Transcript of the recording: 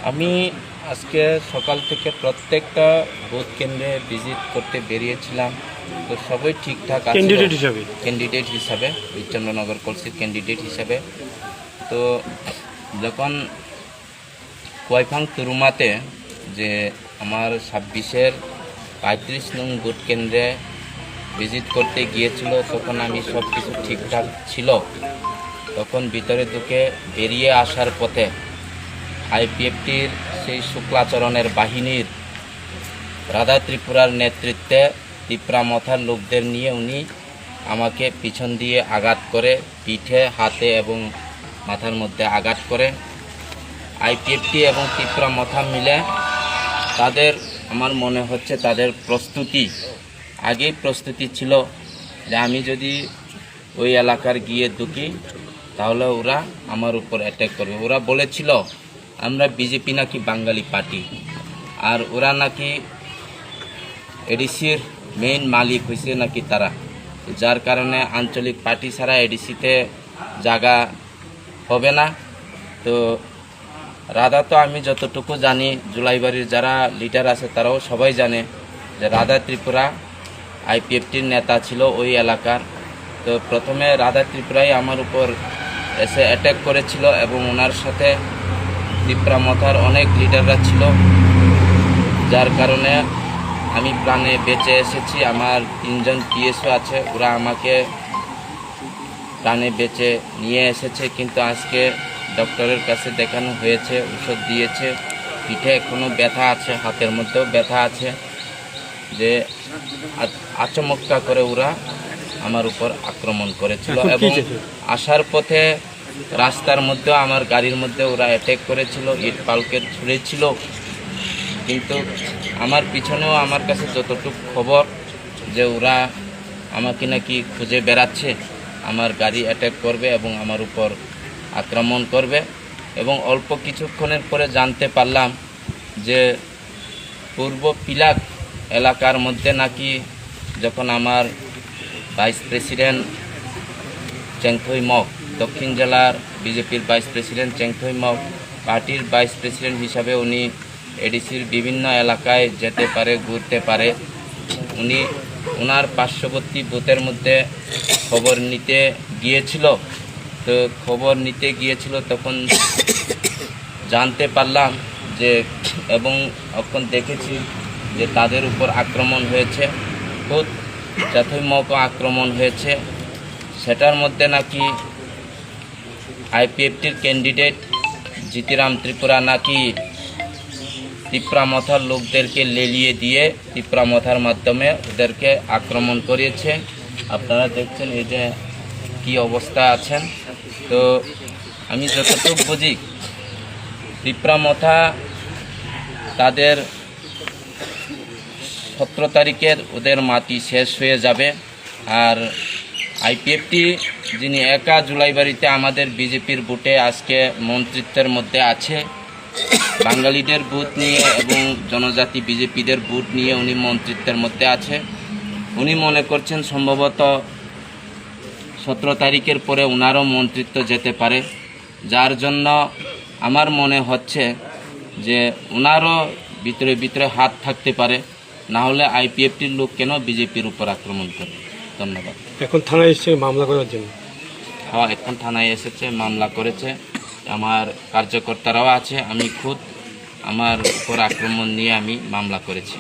আমি আজকে সকাল থেকে প্রত্যেকটা ভোট কেন্দ্রে ভিজিট করতে বেরিয়েছিলাম। তো সবই ঠিকঠাক আছে ক্যান্ডিডেট হিসাবে বিচ্ছন্ননগর কলসির ক্যান্ডিডেট হিসাবে। তো যখন কোয়াইফাং তুরুমাতে যে আমার 26-এর 35 নং ভোট কেন্দ্রে ভিজিট করতে গিয়েছিল, তখন আমি সব কিছু ঠিকঠাক ছিল। তখন ভিতরে ঢুকে বেরিয়ে আসার পথে আইপিএফটির সেই শুক্লাচরণের বাহিনীর রাধা ত্রিপুরার নেতৃত্বে তিপ্রামথার লোকদের নিয়ে উনি আমাকে পিছন দিয়ে আঘাত করে, পিঠে, হাতে এবং মাথার মধ্যে আঘাত করে। আইপিএফটি এবং তিপ্রামথা মিলে তাদের, আমার মনে হচ্ছে তাদের আগেই প্রস্তুতি ছিল যে আমি যদি ওই এলাকার গিয়ে ঢুকি তাহলে ওরা আমার উপর অ্যাটাক করবে। ওরা বলেছিল আমরা বিজেপি নাকি বাঙালি পার্টি, আর ওরা নাকি এডিসির মেইন মালিক হয়েছে নাকি তারা, যার কারণে আঞ্চলিক পার্টি ছাড়া এডিসিতে জায়গা হবে না। তো রাধা, তো আমি যতটুকু জানি, জুলাইবাড়ির যারা লিডার আছে তারাও সবাই জানে যে রাধা ত্রিপুরা আইপিএফটির নেতা ছিল ওই এলাকার। তো প্রথমে রাধা ত্রিপুরাই আমার উপর এসে অ্যাটাক করেছিল এবং ওনার সাথে তিপ্রামথার অনেক লিডাররা ছিল, যার কারণে আমি প্রাণে বেঁচে এসেছি। আমার 3জন পিএসও আছে, ওরা আমাকে প্রাণে বেঁচে নিয়ে এসেছে। কিন্তু আজকে ডক্টরের কাছে দেখানো হয়েছে, ওষুধ দিয়েছে, পিঠে এখনও ব্যথা আছে, হাতের মধ্যেও ব্যথা আছে। যে আচমকা করে ওরা আমার উপর আক্রমণ করেছিল এবং আসার পথে রাস্তার মধ্যেও আমার গাড়ির মধ্যে ওরা অ্যাটাক করেছিল, ইট পালকেট ছুঁড়েছিল। কিন্তু আমার পিছনেও আমার কাছে যতটুকু খবর যে ওরা আমাকে নাকি খুঁজে বেড়াচ্ছে, আমার গাড়ি অ্যাটাক করবে এবং আমার উপর আক্রমণ করবে। এবং অল্প কিছুক্ষণের পরে জানতে পারলাম যে পূর্ব পিলাক এলাকার মধ্যে নাকি যখন আমার ভাইস প্রেসিডেন্ট চেংথই মক, দক্ষিণ জেলার বিজেপির ভাইস প্রেসিডেন্ট চেংথই মক পার্টির ভাইস প্রেসিডেন্ট হিসাবে উনি এডিসির বিভিন্ন এলাকায় যেতে পারে, ঘুরতে পারে। উনি ওনার পার্শ্ববর্তী বুথের মধ্যে খবর নিতে গিয়েছিল। তো খবর নিতে গিয়েছিল তখন জানতে পারলাম যে, এবং এখন দেখেছি যে তাদের উপর আক্রমণ হয়েছে, খুব যথাযথ আক্রমণ হয়েছে। সেটার মধ্যে নাকি আইপিএফটির ক্যান্ডিডেট জিতিরাম ত্রিপুরা নাকি তিপ্রামথার লোকদেরকে লেলিয়ে দিয়ে তিপ্রামথার মাধ্যমে ওদেরকে আক্রমণ করিয়েছে। আপনারা দেখছেন এই যে কী অবস্থা আছেন। তো আমি যতটুকু বুঝি, তিপ্রামথা তাদের 17 তারিখের ওদের মাটি শেষ হয়ে যাবে। আর আইপিএফটি যিনি একা জুলাইবাড়িতে আমাদের বিজেপির বুথে আজকে মন্ত্রিত্বের মধ্যে আছে, বাঙালিদের বুথ নিয়ে এবং জনজাতি বিজেপিদের বুথ নিয়ে উনি মন্ত্রিত্বের মধ্যে আছে। উনি মনে করছেন সম্ভবত 17 তারিখের পরে ওনারও মন্ত্রিত্ব যেতে পারে, যার জন্য আমার মনে হচ্ছে যে ওনারও ভিতরে ভিতরে হাত থাকতে পারে। না হলে আইপিএফটির লোক কেন বিজেপির উপর আক্রমণ করে? ধন্যবাদ। এখন থানায় এসেছে মামলা করার জন্য? হ্যাঁ, এখন থানায় এসেছে, মামলা করেছে। আমার কার্যকর্তারাও আছে, আমি খুদ আমার উপর আক্রমণ নিয়ে আমি মামলা করেছি।